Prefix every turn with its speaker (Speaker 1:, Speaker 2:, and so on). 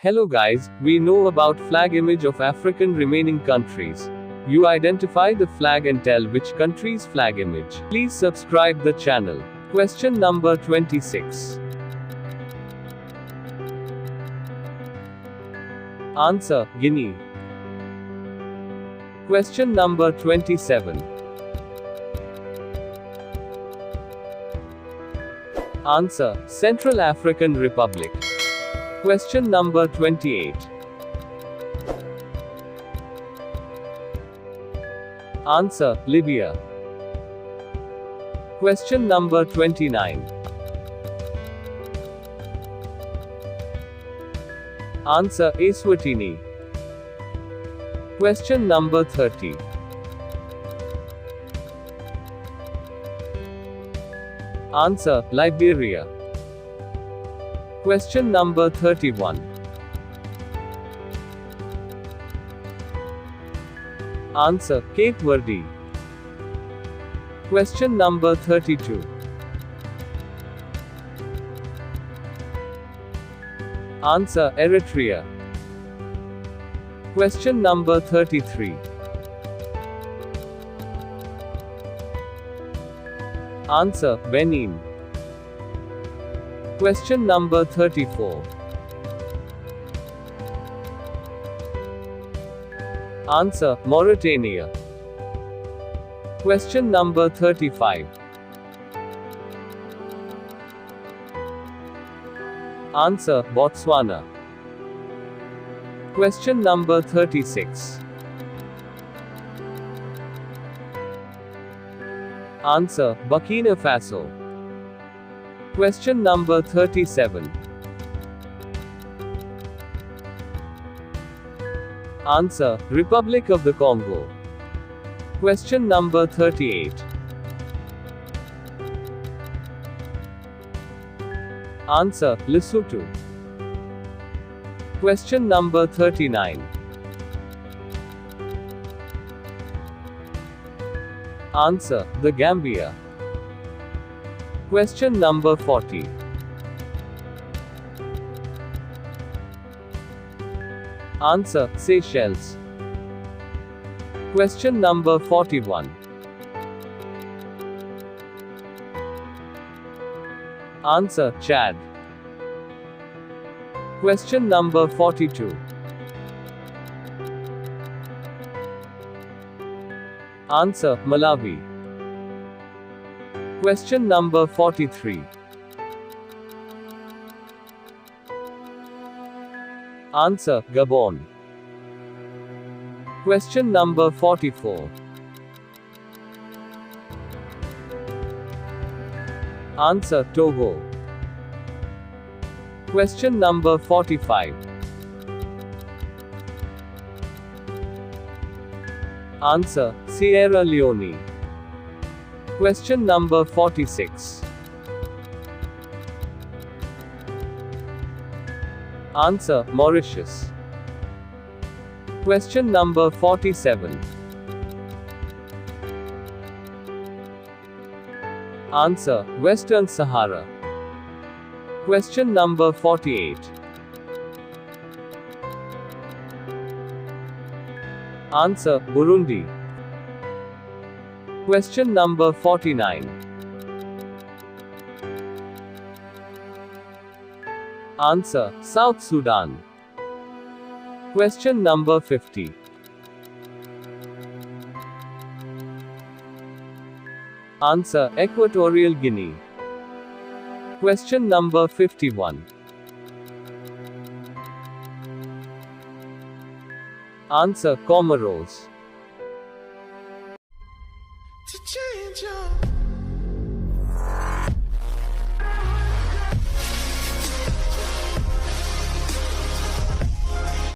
Speaker 1: Hello guys, we know about flag image of African remaining countries. You identify the flag and tell which country's flag image. Please subscribe the channel. Question number 26. Answer, Guinea. Question number 27. Answer, Central African Republic. Question number 28. Answer, Libya. Question number 29. Answer, Eswatini. Question number 30. Answer, Liberia. Question number 31. Answer, Cape Verde. Question number 32. Answer, Eritrea. Question number 33. Answer, Benin. Question number 34. Answer, Mauritania. Question number 35. Answer, Botswana. Question number 36. Answer, Burkina Faso. Question number 37. Answer, Republic of the Congo. Question number 38. Answer, Lesotho. Question number 39. Answer, the Gambia. Question number 40. Answer, Seychelles. Question number 41. Answer, Chad. Question number 42. Answer, Malawi. Question number 43. Answer, Gabon. Question number 44. Answer, Togo. Question number 45. Answer, Sierra Leone. Question number 46. Answer, Mauritius. Question number 47. Answer, Western Sahara. Question number 48. Answer, Burundi. Question number 49. Answer, South Sudan. Question number 50. Answer, Equatorial Guinea. Question number 51. Answer, Comoros.